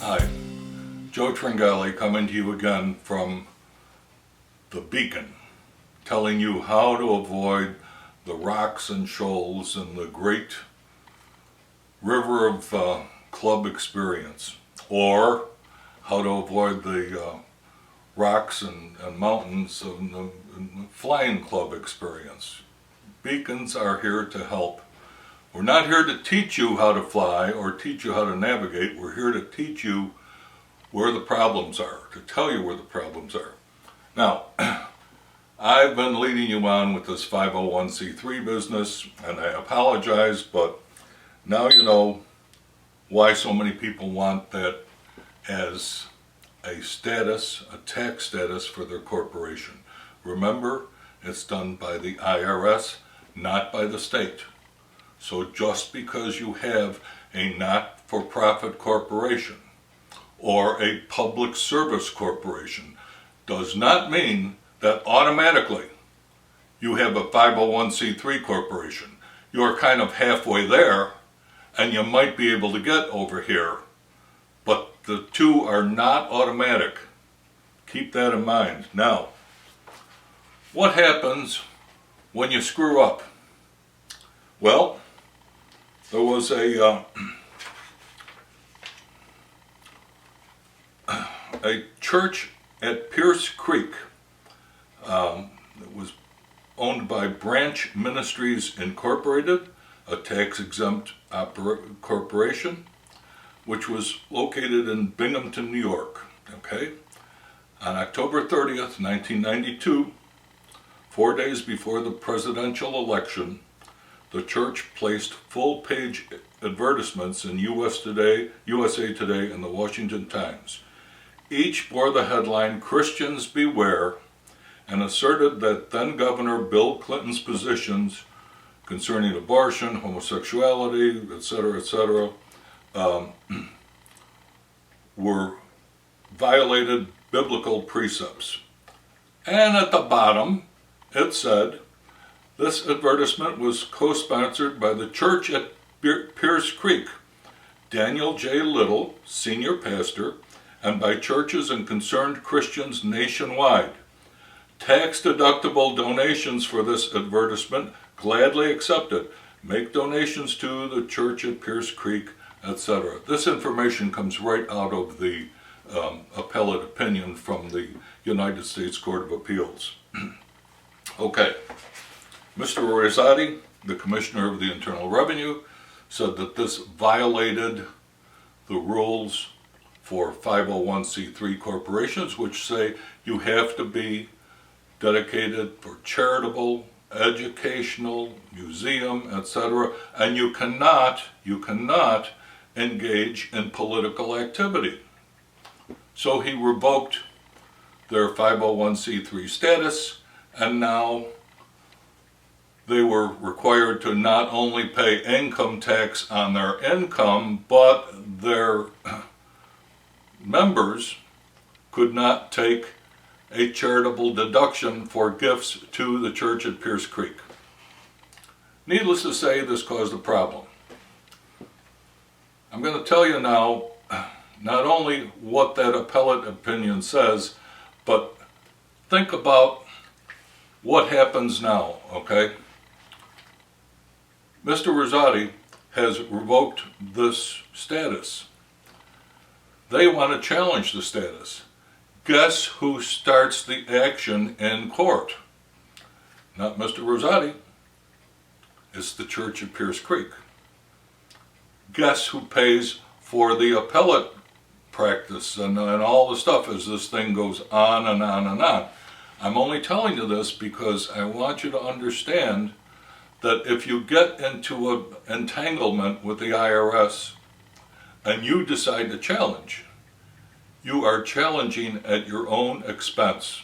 Hi, Joe Tringali coming to you again from the Beacon, telling you how to avoid the rocks and shoals in the great river of club experience, or how to avoid the rocks and mountains of the flying club experience. Beacons are here to help. We're not here to teach you how to fly or teach you how to navigate. We're here to teach you where the problems are, to tell you where the problems are. Now, I've been leading you on with this 501c3 business, and I apologize, but now you know why so many people want that as a status, a tax status for their corporation. Remember, it's done by the IRS, not by the state. So just because you have a not-for-profit corporation or a public service corporation does not mean that automatically you have a 501c3 corporation. You're kind of halfway there, and you might be able to get over here, but the two are not automatic. Keep that in mind. Now, what happens when you screw up? Well, there was a church at Pierce Creek that was owned by Branch Ministries Incorporated, a tax-exempt corporation, which was located in Binghamton, New York. Okay? On October 30th, 1992, 4 days before the presidential election, the church placed full-page advertisements in USA Today, and the Washington Times. Each bore the headline, "Christians Beware," and asserted that then-Governor Bill Clinton's positions concerning abortion, homosexuality, etc., were violated biblical precepts. And at the bottom, it said, this advertisement was co-sponsored by the church at Pierce Creek, Daniel J. Little, senior pastor, and by churches and concerned Christians nationwide. Tax-deductible donations for this advertisement gladly accepted. Make donations to the church at Pierce Creek, etc. This information comes right out of the appellate opinion from the United States Court of Appeals. Okay. Mr. Rosati, the Commissioner of the Internal Revenue, said that this violated the rules for 501c3 corporations, which say you have to be dedicated for charitable, educational, museum, etc., and you cannot engage in political activity. So he revoked their 501c3 status, and now they were required to not only pay income tax on their income, but their members could not take a charitable deduction for gifts to the church at Pierce Creek. Needless to say, this caused a problem. I'm going to tell you now not only what that appellate opinion says, but think about what happens now, okay? Mr. Rosati has revoked this status. They want to challenge the status. Guess who starts the action in court? Not Mr. Rosati. It's the church at Pierce Creek. Guess who pays for the appellate practice and all the stuff as this thing goes on and on and on? I'm only telling you this because I want you to understand that if you get into an entanglement with the IRS and you decide to challenge, you are challenging at your own expense.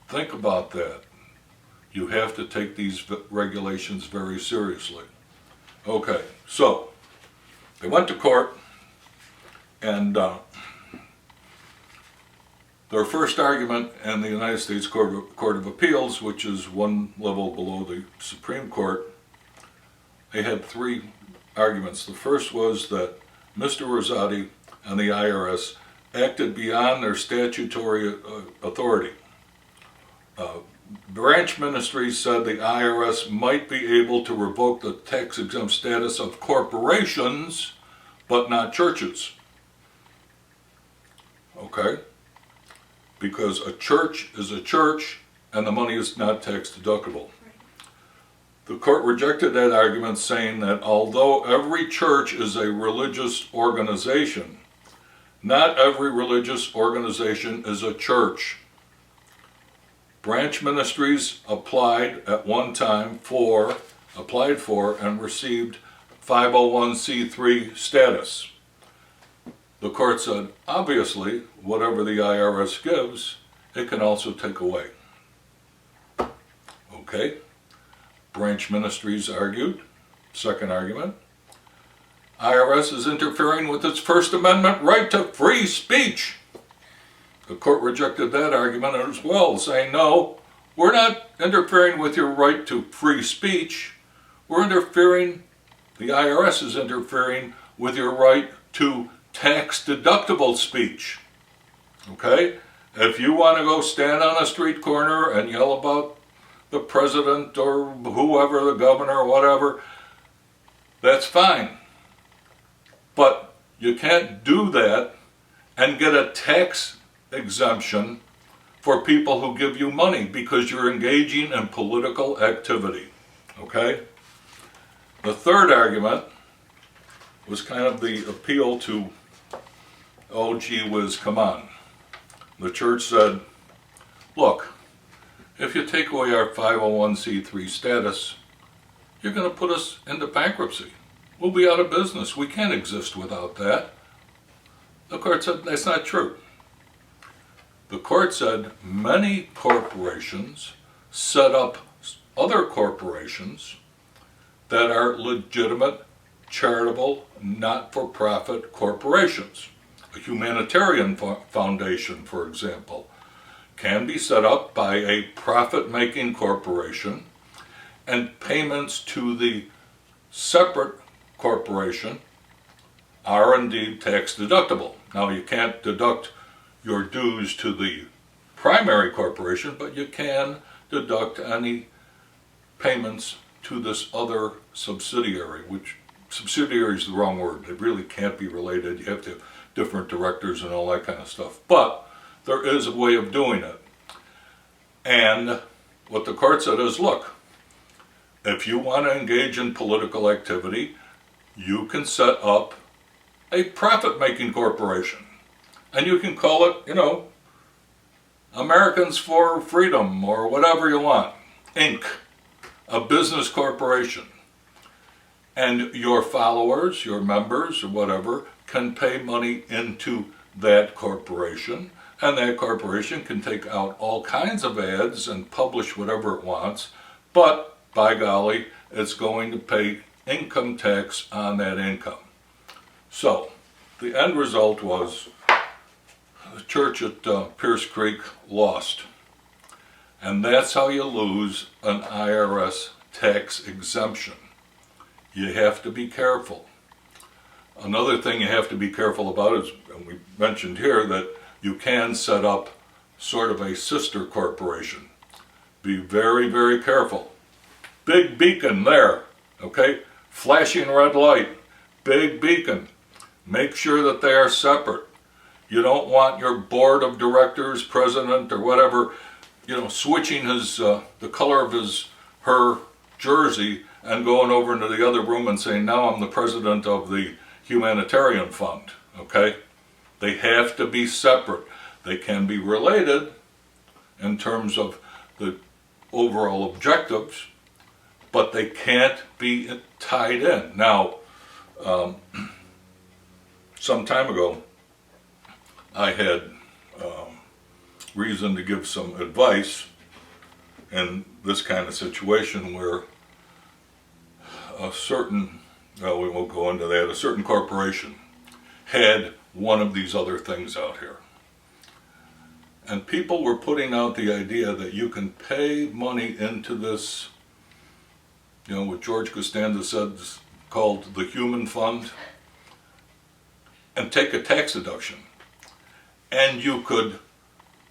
Think about that. You have to take these regulations very seriously. Okay, so they went to court, and their first argument in the United States Court of Appeals, which is one level below the Supreme Court, they had three arguments. The first was that Mr. Rosati and the IRS acted beyond their statutory authority. Branch Ministries said the IRS might be able to revoke the tax-exempt status of corporations, but not churches. Okay? Because a church is a church, and the money is not tax deductible. The court rejected that argument, saying that although every church is a religious organization, not every religious organization is a church. Branch Ministries applied for and received 501c3 status. The court said, obviously, whatever the IRS gives, it can also take away. Okay? Branch Ministries argued, second argument, IRS is interfering with its First Amendment right to free speech. The court rejected that argument as well, saying, no, we're not interfering with your right to free speech. The IRS is interfering with your right to tax-deductible speech. Okay? If you want to go stand on a street corner and yell about the president or whoever, the governor or whatever, that's fine. But you can't do that and get a tax exemption for people who give you money because you're engaging in political activity. Okay? The third argument was kind of the appeal to, oh gee whiz, come on. The church said, look, if you take away our 501c3 status, you're going to put us into bankruptcy. We'll be out of business. We can't exist without that. The court said that's not true. The court said many corporations set up other corporations that are legitimate, charitable, not-for-profit corporations. A humanitarian foundation, for example, can be set up by a profit-making corporation, and payments to the separate corporation are indeed tax deductible. Now, you can't deduct your dues to the primary corporation, but you can deduct any payments to this other subsidiary, which subsidiary is the wrong word. They really can't be related. You have to have different directors and all that kind of stuff. But there is a way of doing it. And what the court said is, look, if you want to engage in political activity, you can set up a profit-making corporation. And you can call it, Americans for Freedom or whatever you want, Inc., a business corporation. And your followers, your members, or whatever, can pay money into that corporation. And that corporation can take out all kinds of ads and publish whatever it wants. But, by golly, it's going to pay income tax on that income. So, the end result was the church at Pierce Creek lost. And that's how you lose an IRS tax exemption. You have to be careful. Another thing you have to be careful about is, and we mentioned here, that you can set up sort of a sister corporation. Be very, very careful. Big beacon there, okay? Flashing red light, big beacon. Make sure that they are separate. You don't want your board of directors, president, or whatever, switching the color of her jersey and going over into the other room and saying, now I'm the president of the humanitarian fund, okay? They have to be separate. They can be related in terms of the overall objectives, but they can't be tied in. Now, some time ago, I had reason to give some advice in this kind of situation where a certain, well, we won't go into that, a certain corporation had one of these other things out here. And people were putting out the idea that you can pay money into this, what George Costanza said is called the Human Fund. and take a tax deduction. And you could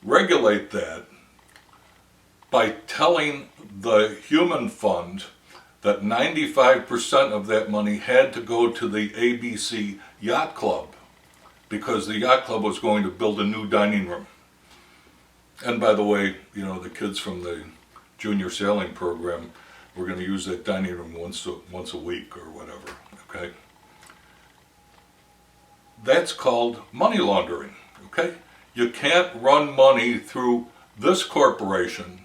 regulate that by telling the Human Fund that 95% of that money had to go to the ABC Yacht Club, because the Yacht Club was going to build a new dining room. And by the way, you know, the kids from the junior sailing program were going to use that dining room once a week or whatever, okay? That's called money laundering, okay? You can't run money through this corporation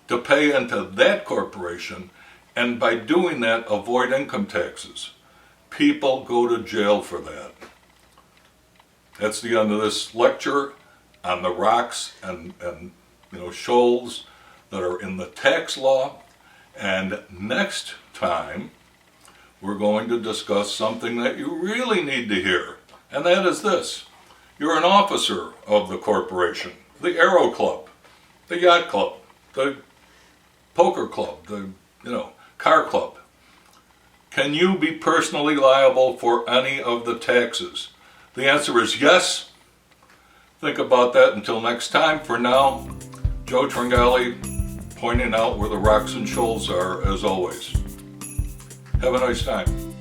to pay into that corporation, and by doing that, avoid income taxes. People go to jail for that. That's the end of this lecture on the rocks and shoals that are in the tax law. And next time, we're going to discuss something that you really need to hear, and that is this. You're an officer of the corporation, the Aero Club, the Yacht Club, the Poker Club, the Car Club. Can you be personally liable for any of the taxes? The answer is yes. Think about that until next time. For now, Joe Tringali pointing out where the rocks and shoals are, as always. Have a nice time.